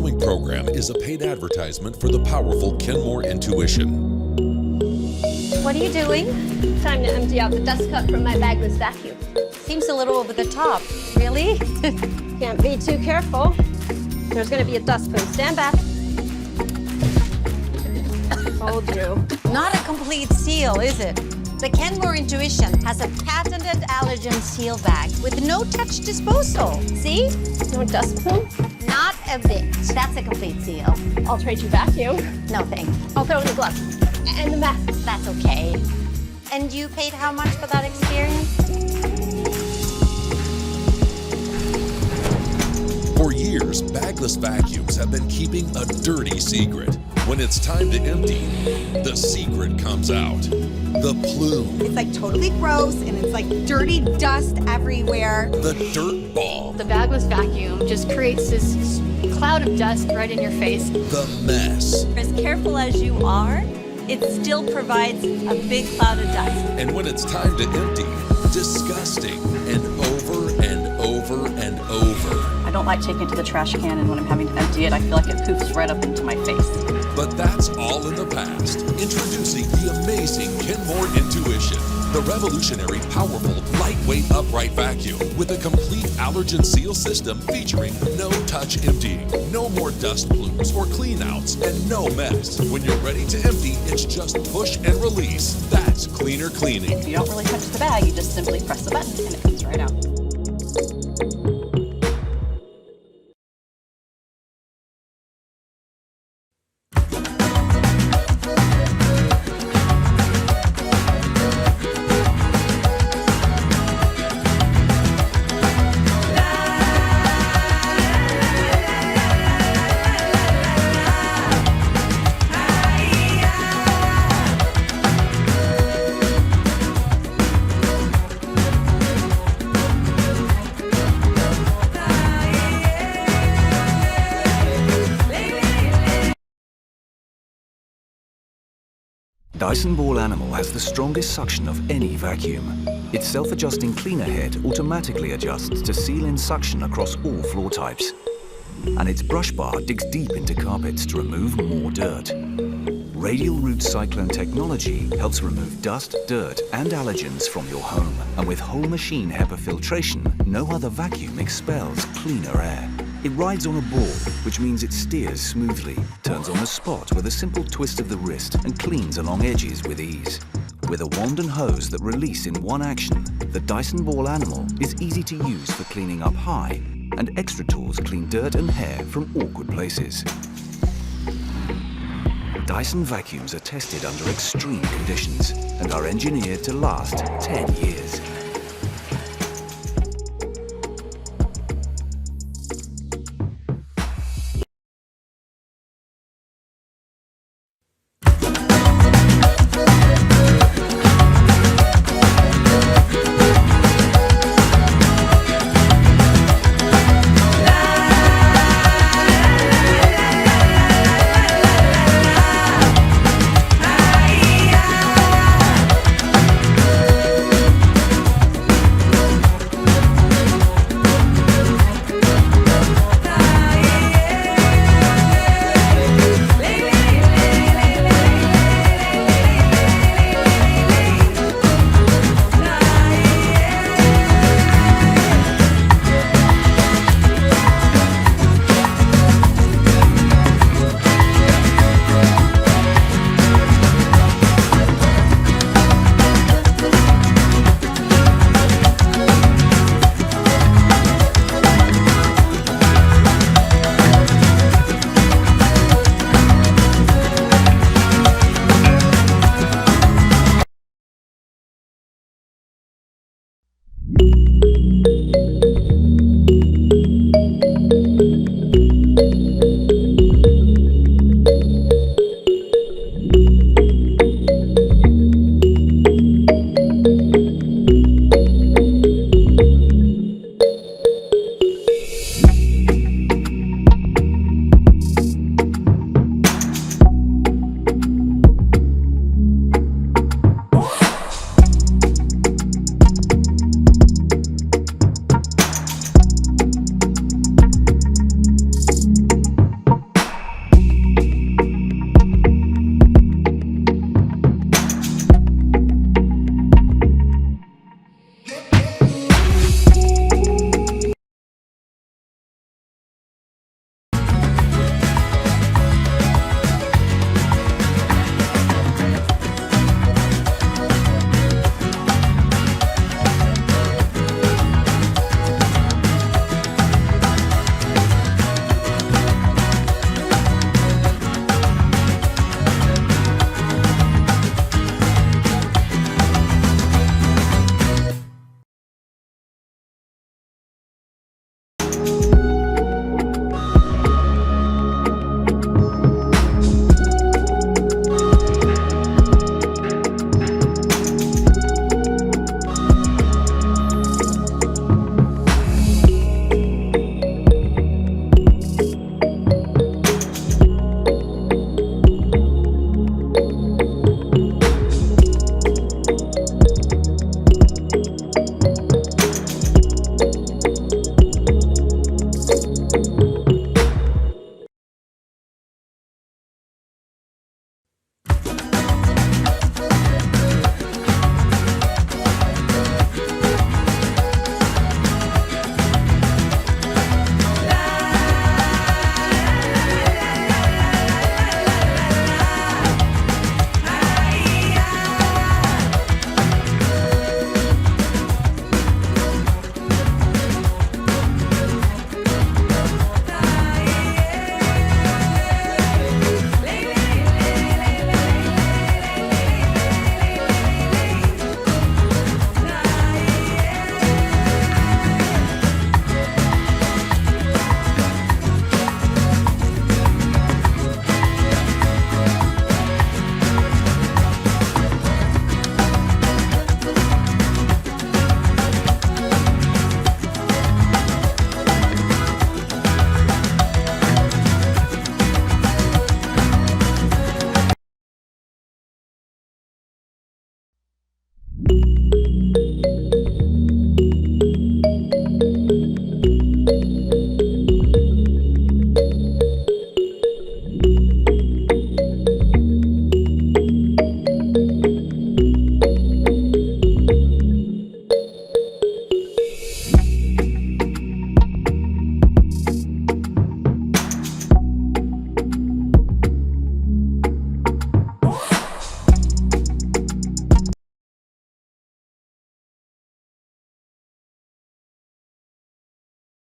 following program is a paid advertisement for the powerful Kenmore intuition. What are you doing? Time to empty out the dust cup from my bagless vacuum. Seems a little over the top. Really? Can't be too careful. There's gonna be a dust plume. Stand back. Told you. Not a complete seal, is it? The Kenmore Intuition has a patented allergen seal bag with no-touch disposal. See? No dust plume? Not a bit. That's a complete seal. I'll trade you vacuum. No thanks. I'll throw in the gloves. And the mask. That's okay. And you paid how much for that experience? For years, bagless vacuums have been keeping a dirty secret. When it's time to empty, the secret comes out. The plume. It's like totally gross and it's like dirty dust everywhere. The dirt ball. The bagless vacuum just creates this cloud of dust right in your face. The mess. As careful as you are, it still provides a big cloud of dust. And when it's time to empty, disgusting and over and over and over. I don't like taking it to the trash can, and when I'm having to empty it, I feel like it poops right up into my face. But that's all in the past. Introducing the amazing Kenmore Intuition, the revolutionary, powerful, lightweight upright vacuum with a complete allergen seal system featuring no-touch emptying, no more dust plumes or cleanouts, and no mess. When you're ready to empty, it's just push and release. That's cleaner cleaning. You don't really touch the bag, you just simply press the button and it comes right out. Dyson Ball Animal has the strongest suction of any vacuum. Its self-adjusting cleaner head automatically adjusts to seal in suction across all floor types. And its brush bar digs deep into carpets to remove more dirt. Radial root cyclone technology helps remove dust, dirt and allergens from your home. And with whole machine HEPA filtration, no other vacuum expels cleaner air. It rides on a ball, which means it steers smoothly, turns on a spot with a simple twist of the wrist and cleans along edges with ease. With a wand and hose that release in one action, the Dyson Ball Animal is easy to use for cleaning up high, and extra tools clean dirt and hair from awkward places. Dyson vacuums are tested under extreme conditions and are engineered to last 10 years.